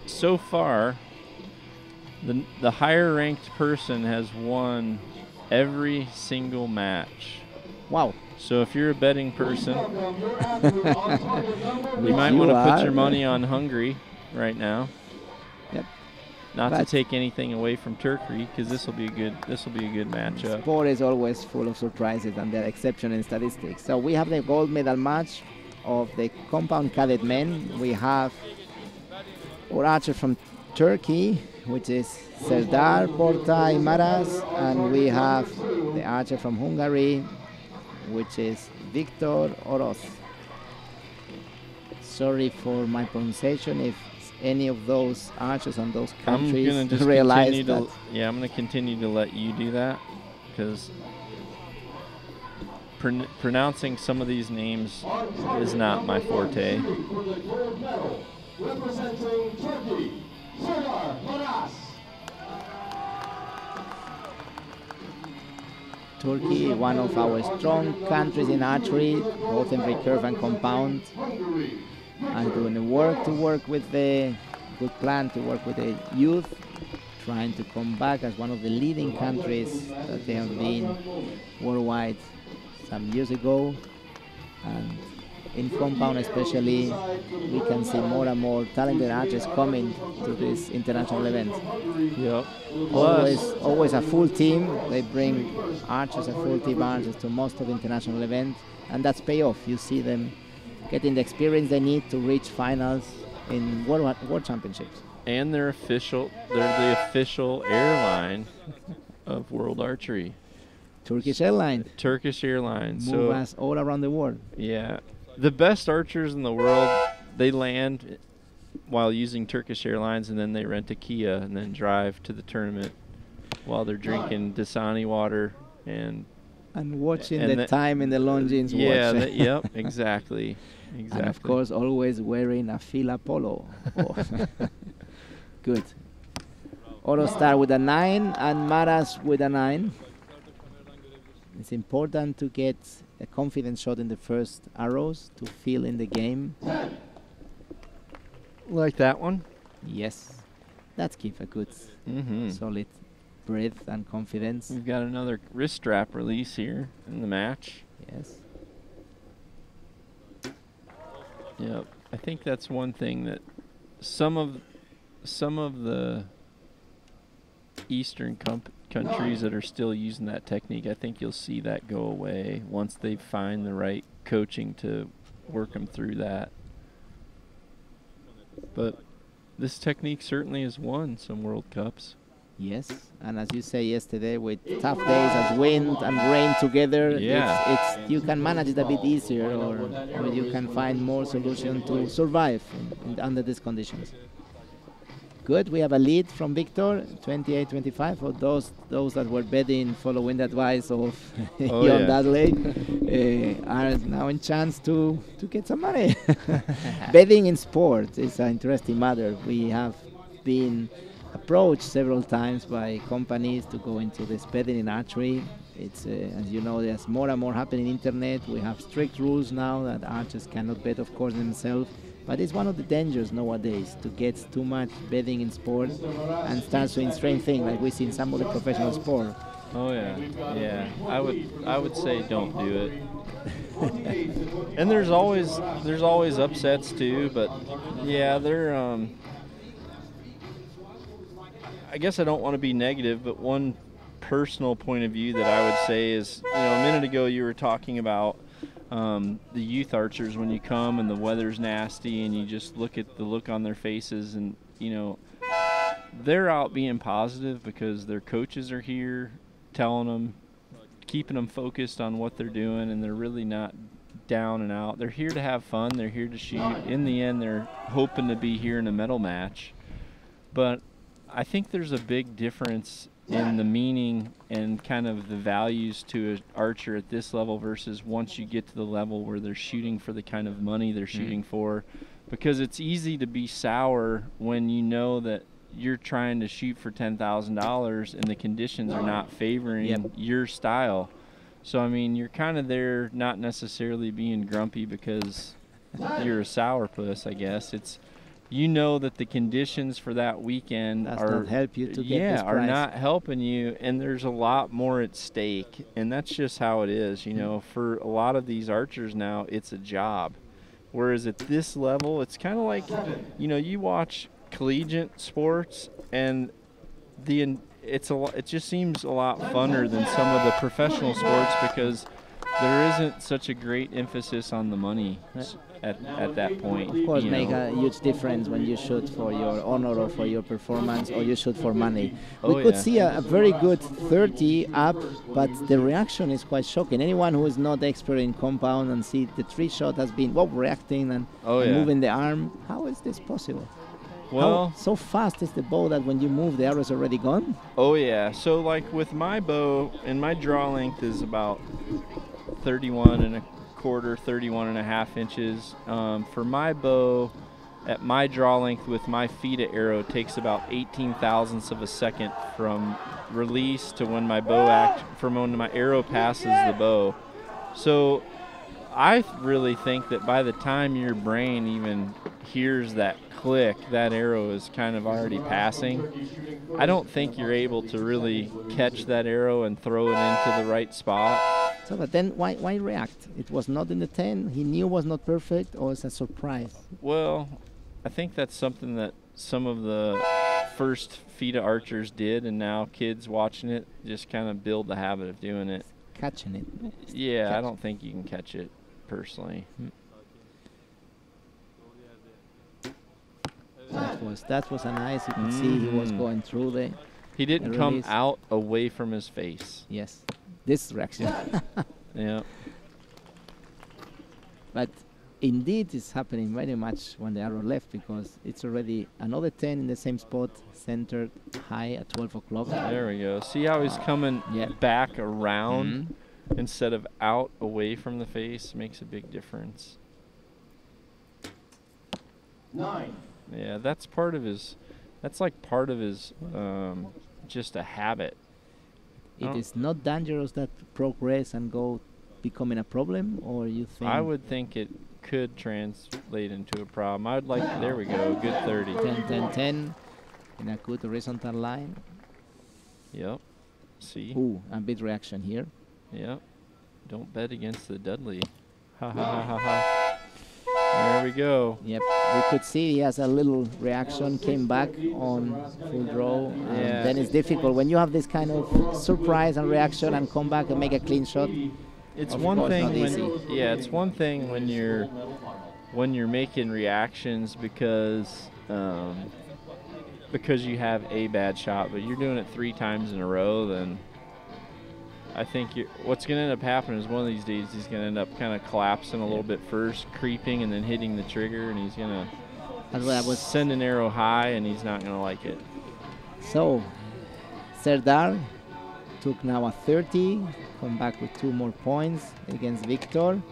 so far, the higher ranked person has won every single match. Wow. So if you're a betting person, you might want to put your money on Hungary right now. Yep. Not to take anything away from Turkey, because this will be a good matchup. Sport is always full of surprises, and there are exceptions in statistics. So we have the gold medal match of the compound cadet men. We have our archer from Turkey, which is Serdar Bortray Maras, and we have the archer from Hungary, which is Viktor Orosz. Sorry for my pronunciation if any of those archers on those countries realize that. Yeah, I'm going to continue to let you do that, because pronouncing some of these names is not my forte. Representing Turkey, Serdar Bortray. Turkey, one of our strong countries in archery, both in recurve and compound, and doing the work with the good plan to work with the youth, trying to come back as one of the leading countries that they have been worldwide some years ago. And in compound especially, we can see more and more talented archers coming to this international event. Yep. Always a full team. They bring archers, a full team archers, to most of the international events, and that's payoff. You see them getting the experience they need to reach finals in World Championships. And they're the official airline of World Archery. Turkish Airlines. Turkish Airlines. Move us all around the world. Yeah. The best archers in the world, they land while using Turkish Airlines, and then they rent a Kia and then drive to the tournament while they're drinking Dasani water and watching the time in the Longines watch. Yeah, yep, exactly. And of course, always wearing a Fila polo. Good. Orosz start with a 9 and Maras with a 9. It's important to get a confident shot in the first arrows to feel in the game. Like that one? Yes. That gives a good, solid breath and confidence. We've got another wrist strap release here in the match. Yes. Yep. I think that's one thing that some of the Eastern countries that are still using that technique, I think you'll see that go away once they find the right coaching to work them through that. But this technique certainly has won some World Cups. Yes, and as you say yesterday, with tough days as wind and rain together, it's you can manage it a bit easier, or you can find more solution to survive under these conditions. Good, we have a lead from Viktor, 28-25. For those that were betting following the advice of Jon Dudley, are now in chance to get some money. Betting in sport is an interesting matter. We have been approached several times by companies to go into this betting in archery. It's as you know, there's more and more happening on the internet. We have strict rules now that archers cannot bet, of course, themselves. But it's one of the dangers nowadays to get too much betting in sport and start doing strange things like we see in some of the professional sport. Oh yeah. I would say don't do it. And there's always upsets too, but yeah, they're I guess I don't want to be negative, but one personal point of view that I would say is, a minute ago you were talking about the youth archers when you come and the weather's nasty and you just look at the look on their faces, and they're out being positive because their coaches are here telling them, keeping them focused on what they're doing, and they're really not down and out. They're here to have fun. They're here to shoot. In the end, they're hoping to be here in a medal match. But I think there's a big difference in the meaning and kind of the values to an archer at this level versus once you get to the level where they're shooting for the kind of money they're shooting for, because it's easy to be sour when you know that you're trying to shoot for $10,000 and the conditions are not favoring your style. So I mean, you're kind of there not necessarily being grumpy because you're a sourpuss, I guess. you know that the conditions for that weekend does not help you to get this prize. are not helping you, and there's a lot more at stake, and that's just how it is. You know, for a lot of these archers now, it's a job. Whereas at this level, it's kind of like, you know, you watch collegiate sports, and it just seems a lot funner than some of the professional sports because there isn't such a great emphasis on the money at that point. Of course, make a huge difference when you shoot for your honor or for your performance, or you shoot for money. We could see a very good 30 up, but the reaction is quite shocking. Anyone who is not expert in compound and see the 3 shot has been reacting and moving the arm, how is this possible? Well, so fast is the bow that when you move, the arrow is already gone? Oh yeah, so like with my bow, and my draw length is about 31.25, 31.5 inches. For my bow, at my draw length with my FITA arrow, takes about 18 thousandths of a second from release to when my from when my arrow passes the bow. So I really think that by the time your brain even hears that click, that arrow is kind of already passing. I don't think you're able to really catch that arrow and throw it into the right spot. So, but then why react? It was not in the 10. He knew it was not perfect, or it's a surprise? Well, I think that's something that some of the first FITA archers did, and now kids watching it just kind of build the habit of doing it. Catching it. Yeah, I don't think you can catch it personally. That was a nice. You could see he was going through the. He didn't come out away from his face. Yes, this reaction. Yeah. But indeed, it's happening very much when the arrow left, because it's already another 10 in the same spot, centered high at 12 o'clock. There we go. See how he's coming back around instead of out away from the face? Makes a big difference. 9. Yeah, that's part of his. That's like part of his. Just a habit. It is not dangerous that progress and go becoming a problem, or you think? I would think it could translate into a problem. I'd like. There we go. Good 30. 10, 10, 10, in a good horizontal line. Yep. See. Ooh, a big reaction here. Yep. Don't bet against the Dudley. Ha ha ha ha ha. There we go. Yep, we could see he has a little reaction, came back on full draw. Then it's difficult when you have this kind of surprise and reaction and come back and make a clean shot. It's one thing it's one thing when you're making reactions because you have a bad shot, but you're doing it 3 times in a row, then I think what's going to end up happening is one of these days he's going to end up kind of collapsing a little bit first, creeping, and then hitting the trigger, and he's going to send an arrow high, and he's not going to like it. So, Serdar took now a 30, come back with 2 more points against Viktor,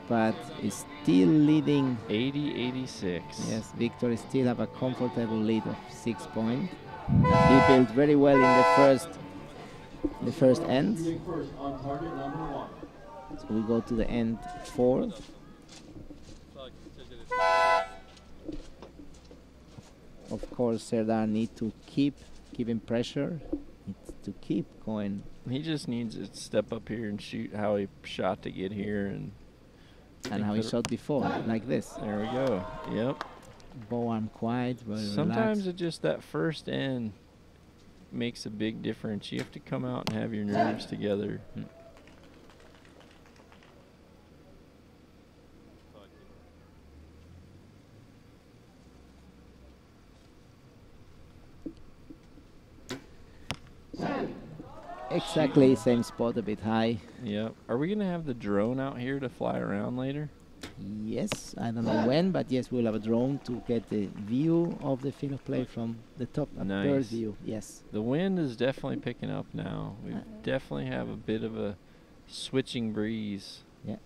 but is still leading 80-86. Yes, Viktor still have a comfortable lead of 6 points. He built very well in the first end. So we go to the end 4. Of course, Serdar needs to keep giving pressure, needs to keep going. He just needs to step up here and shoot how he shot to get here, and how he shot before, like this. There we go. Yep. Bow arm quiet, very Sometimes relaxed. it just that first end makes a big difference. You have to come out and have your nerves together. Exactly same spot, a bit high. Yep. Are we going to have the drone out here to fly around later? Yes, I don't know when, but yes, we'll have a drone to get the view of the field of play from the top, a bird view, yes. The wind is definitely picking up now. We definitely have a bit of a switching breeze. Yeah.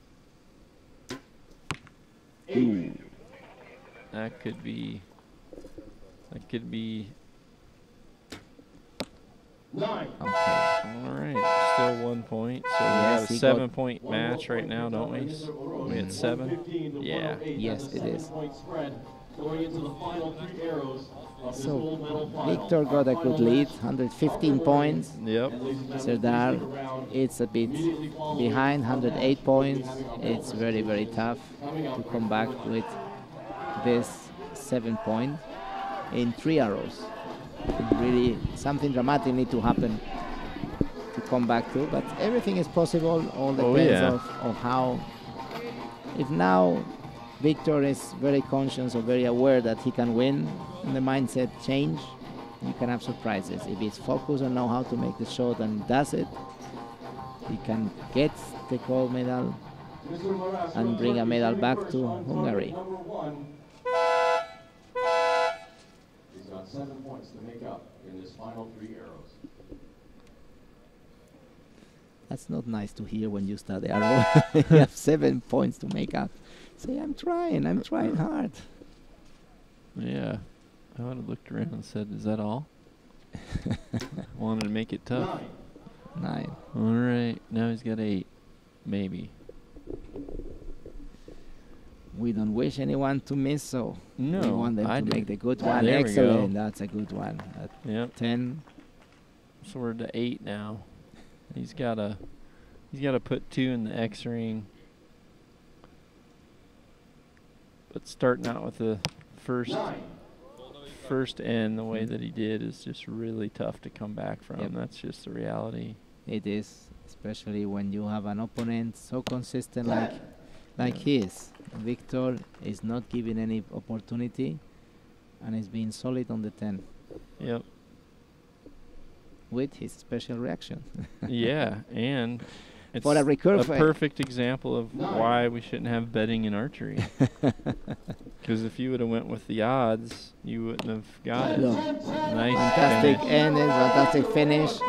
Ooh. That could be 9. Okay. All right, still 1 point. So we have a 7-point match right now, don't we? We had 7? Yeah. Yes, it is. Going into the final 3 arrows of this So gold medal final. Victor got a good lead, 115 points. Yep. Serdar, it's a bit behind, 108 points. It's very, very tough to come back with this 7 point in 3 arrows. Really, something dramatic need to happen to come back to, but everything is possible. All depends of how. If now Victor is very conscious or very aware that he can win, and the mindset change, you can have surprises. If he's focused and know how to make the shot and does it, he can get the gold medal Mr. Maras, and bring a medal back to on Hungary. number 1. He's got 7 points to make up in this final 3 arrows. That's not nice to hear when you start the arrow. You have 7 points to make up. Say, I'm trying hard. Yeah. I would have looked around and said, is that all? Wanted to make it tough. 9. All right. Now he's got 8. Maybe. We don't wish anyone to miss, so No, we want them I to do. make the good one. There we Excellent. go. That's a good one. At Yep. 10. So we're to 8 now. He's gotta put 2 in the X ring. But starting out with the first end the way that he did is just really tough to come back from. Yep. That's just the reality. It is, especially when you have an opponent so consistent like he is. Victor is not giving any opportunity and is being solid on the 10 Yep. with his special reaction. Yeah, and it's For a recurve, perfect example of why we shouldn't have betting in archery. Because if you would have went with the odds, you wouldn't have got it. Look, Nice fantastic finish. end, fantastic finish.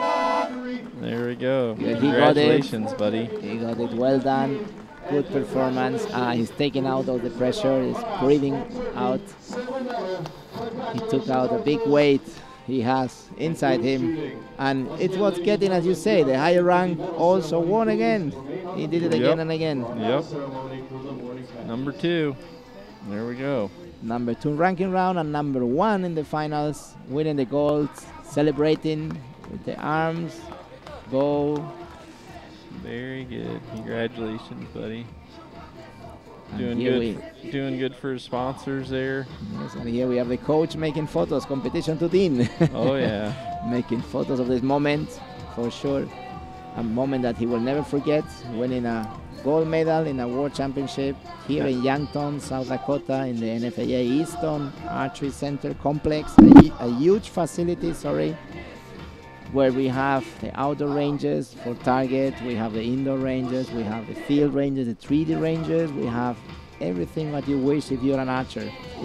There we go. Yeah, he got it. Congratulations, buddy. He got it well done. Good performance. He's taking out all the pressure. He's breathing out. He took out a big weight he has inside him. And it was getting, as you say, the higher rank also won again. He did it again and again. Yep. Number 2. There we go. Number 2 ranking round and number 1 in the finals, winning the gold, celebrating with the arms, bow. Very good. Congratulations, buddy. And Doing here good. Doing good for his sponsors there. Yes, and here we have the coach making photos, competition to Dean. Oh yeah. Making photos of this moment, for sure. A moment that he will never forget, winning a gold medal in a World Championship here in Yankton, South Dakota, in the NFAA Easton Archery Center complex, a huge facility, where we have the outdoor ranges for target, we have the indoor ranges, we have the field ranges, the 3D ranges, we have everything that you wish if you're an archer.